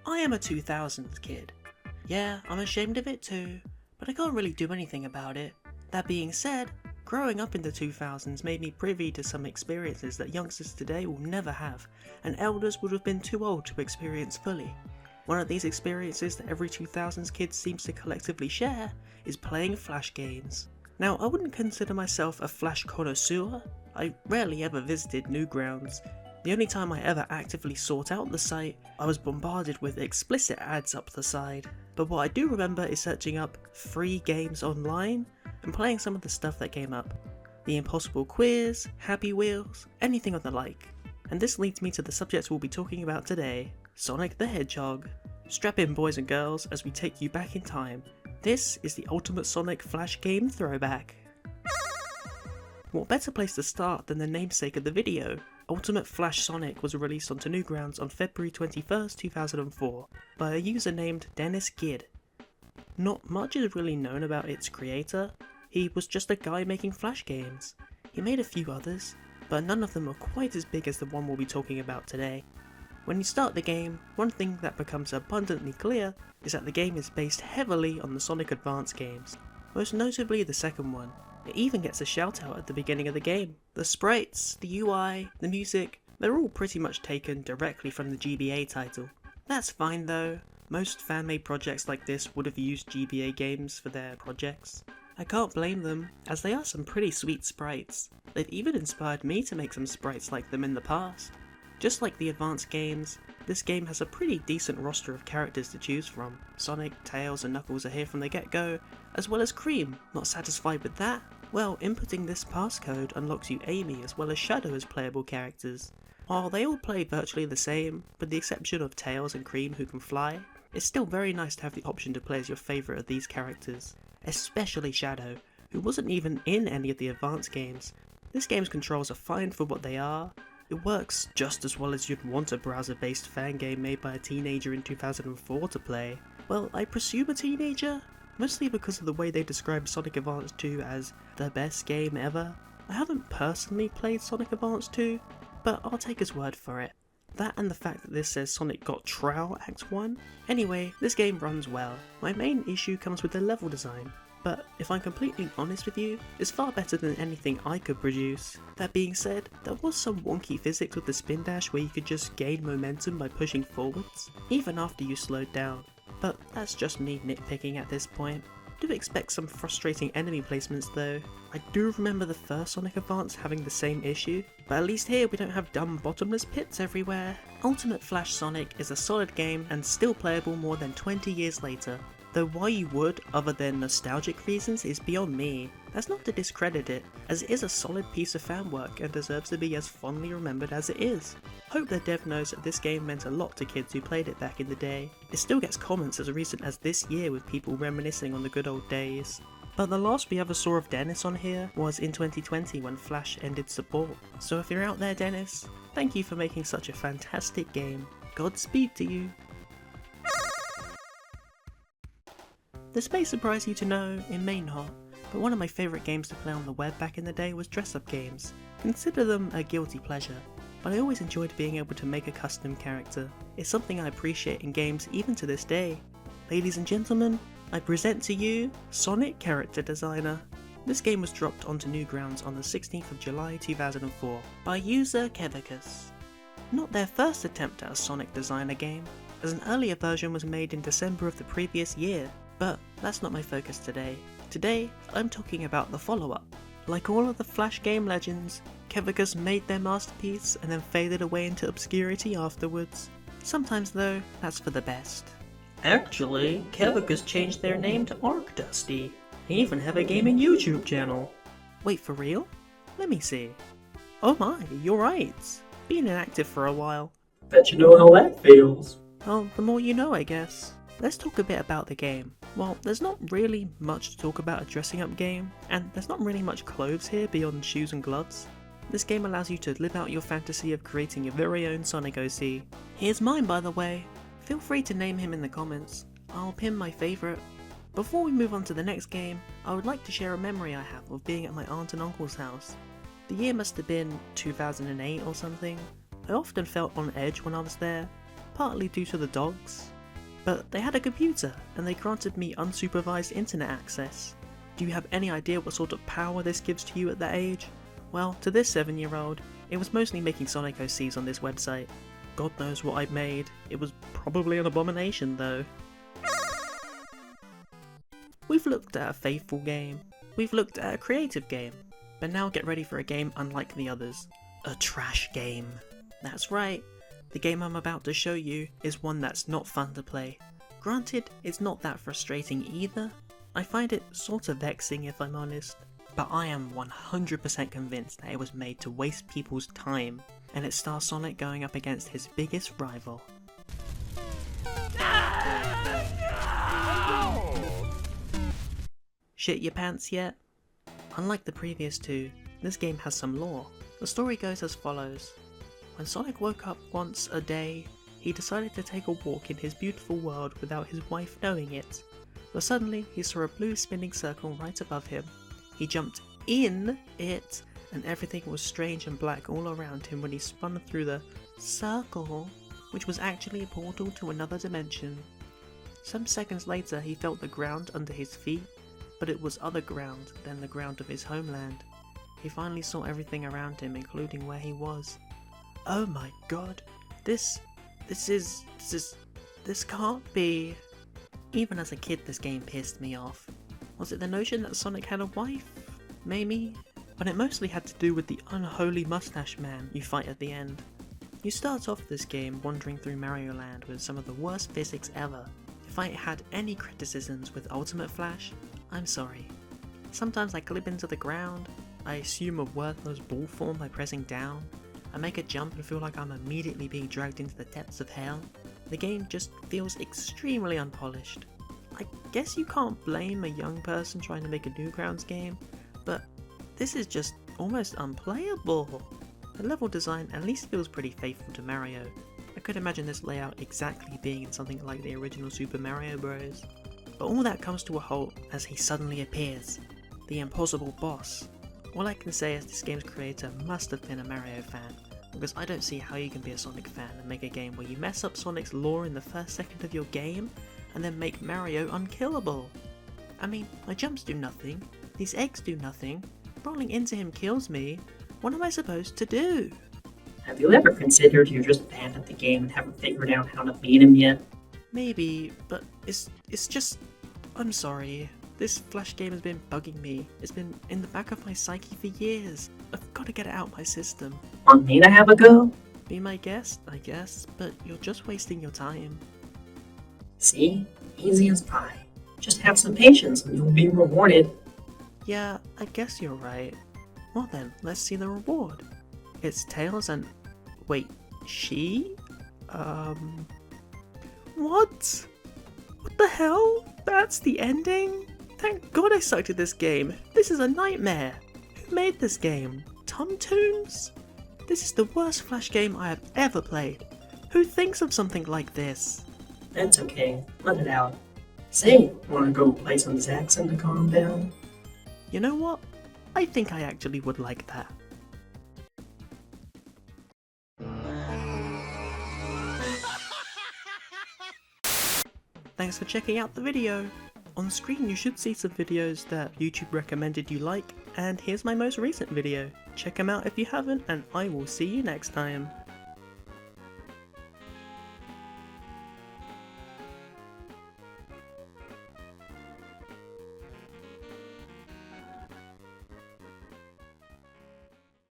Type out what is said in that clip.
I am a 2000s kid. Yeah, I'm ashamed of it too, but I can't really do anything about it. That being said, growing up in the 2000s made me privy to some experiences that youngsters today will never have, and elders would have been too old to experience fully. One of these experiences that every 2000s kid seems to collectively share is playing Flash games. Now, I wouldn't consider myself a Flash connoisseur. I rarely ever visited Newgrounds. The only time I ever actively sought out the site, I was bombarded with explicit ads up the side. But what I do remember is searching up free games online and playing some of the stuff that came up. The Impossible Quiz, Happy Wheels, anything of the like. And this leads me to the subject we'll be talking about today, Sonic the Hedgehog. Strap in, boys and girls, as we take you back in time. This is the ultimate Sonic Flash game throwback. What better place to start than the namesake of the video? Ultimate Flash Sonic was released onto Newgrounds on February 21st, 2004 by a user named Dennis Gid. Not much is really known about its creator. He was just a guy making Flash games. He made a few others, but none of them are quite as big as the one we'll be talking about today. When you start the game, one thing that becomes abundantly clear is that the game is based heavily on the Sonic Advance games, most notably the second one. It even gets a shout out at the beginning of the game. The sprites, the UI, the music, they're all pretty much taken directly from the GBA title. That's fine though, most fan-made projects like this would have used GBA games for their projects. I can't blame them, as they are some pretty sweet sprites. They've even inspired me to make some sprites like them in the past. Just like the Advanced games, this game has a pretty decent roster of characters to choose from. Sonic, Tails and Knuckles are here from the get-go, as well as Cream. Not satisfied with that? Well, inputting this passcode unlocks you Amy as well as Shadow as playable characters. While they all play virtually the same, with the exception of Tails and Cream who can fly, it's still very nice to have the option to play as your favourite of these characters. Especially Shadow, who wasn't even in any of the Advanced games. This game's controls are fine for what they are. It works just as well as you'd want a browser-based fan game made by a teenager in 2004 to play. Well, I presume a teenager? Mostly because of the way they describe Sonic Advance 2 as the best game ever. I haven't personally played Sonic Advance 2, but I'll take his word for it. That and the fact that this says Sonic got Trow Act 1. Anyway, this game runs well. My main issue comes with the level design, but if I'm completely honest with you, it's far better than anything I could produce. That being said, there was some wonky physics with the spin dash where you could just gain momentum by pushing forwards, even after you slowed down. But that's just me nitpicking at this point. Do expect some frustrating enemy placements though. I do remember the first Sonic Advance having the same issue, but at least here we don't have dumb bottomless pits everywhere. Ultimate Flash Sonic is a solid game and still playable more than 20 years later. Though why you would, other than nostalgic reasons, is beyond me. That's not to discredit it, as it is a solid piece of fan work and deserves to be as fondly remembered as it is. Hope the dev knows that this game meant a lot to kids who played it back in the day. It still gets comments as recent as this year with people reminiscing on the good old days. But the last we ever saw of Dennis on here was in 2020 when Flash ended support. So if you're out there, Dennis, thank you for making such a fantastic game. Godspeed to you. This may surprise you to know, it may not, but one of my favourite games to play on the web back in the day was dress-up games. Consider them a guilty pleasure, but I always enjoyed being able to make a custom character. It's something I appreciate in games even to this day. Ladies and gentlemen, I present to you Sonic Character Designer. This game was dropped onto Newgrounds on the 16th of July 2004 by user Kevicus. Not their first attempt at a Sonic Designer game, as an earlier version was made in December of the previous year. But that's not my focus today. Today, I'm talking about the follow-up. Like all of the Flash game legends, Kevicus made their masterpiece and then faded away into obscurity afterwards. Sometimes though, that's for the best. Actually, Kevicus changed their name to Arc Dusty. They even have a gaming YouTube channel. Wait, for real? Let me see. Oh my, you're right. Been inactive for a while. Bet you know how that feels. Oh, the more you know, I guess. Let's talk a bit about the game. Well, there's not really much to talk about a dressing up game, and there's not really much clothes here beyond shoes and gloves. This game allows you to live out your fantasy of creating your very own Sonic OC. Here's mine, by the way. Feel free to name him in the comments. I'll pin my favourite. Before we move on to the next game, I would like to share a memory I have of being at my aunt and uncle's house. The year must have been 2008 or something. I often felt on edge when I was there, partly due to the dogs. But they had a computer, and they granted me unsupervised internet access. Do you have any idea what sort of power this gives to you at that age? Well, to this 7-year-old, it was mostly making Sonic OCs on this website. God knows what I'd made. It was probably an abomination though. We've looked at a faithful game. We've looked at a creative game. But now get ready for a game unlike the others. A trash game. That's right. The game I'm about to show you is one that's not fun to play. Granted, it's not that frustrating either. I find it sort of vexing if I'm honest. But I am 100% convinced that it was made to waste people's time, and it stars Sonic going up against his biggest rival. Shit your pants yet? Unlike the previous two, this game has some lore. The story goes as follows. When Sonic woke up once a day, he decided to take a walk in his beautiful world without his wife knowing it. But suddenly, he saw a blue spinning circle right above him. He jumped in it, and everything was strange and black all around him when he spun through the circle, which was actually a portal to another dimension. Some seconds later, he felt the ground under his feet, but it was other ground than the ground of his homeland. He finally saw everything around him, including where he was. Oh my god, this can't be. Even as a kid, this game pissed me off. Was it the notion that Sonic had a wife? Maybe? But it mostly had to do with the unholy mustache man you fight at the end. You start off this game wandering through Mario Land with some of the worst physics ever. If I had any criticisms with Ultimate Flash, I'm sorry. Sometimes I clip into the ground, I assume a worthless ball form by pressing down, I make a jump and feel like I'm immediately being dragged into the depths of hell. The game just feels extremely unpolished. I guess you can't blame a young person trying to make a Newgrounds game, but this is just almost unplayable. The level design at least feels pretty faithful to Mario. I could imagine this layout exactly being in something like the original Super Mario Bros. But all that comes to a halt as he suddenly appears. The impossible boss. All I can say is this game's creator must have been a Mario fan, because I don't see how you can be a Sonic fan and make a game where you mess up Sonic's lore in the first second of your game, and then make Mario unkillable. I mean, my jumps do nothing, these eggs do nothing, rolling into him kills me, what am I supposed to do? Have you ever considered you're just bad at the game and haven't figured out how to beat him yet? Maybe, but it's just, I'm sorry. This Flash game has been bugging me. It's been in the back of my psyche for years. I've got to get it out of my system. Want me to have a go? Be my guest, I guess, but you're just wasting your time. See? Easy as pie. Just have some patience and you'll be rewarded. Yeah, I guess you're right. Well then, let's see the reward. It's Tails and... wait, she? What? What the hell? That's the ending? Thank God I sucked at this game. This is a nightmare. Who made this game? Tumtoons? This is the worst Flash game I have ever played. Who thinks of something like this? That's okay. Let it out. Say, wanna go play some Zaxxon to calm down? You know what? I think I actually would like that. Thanks for checking out the video. On screen you should see some videos that YouTube recommended you like, and here's my most recent video. Check them out if you haven't, and I will see you next time.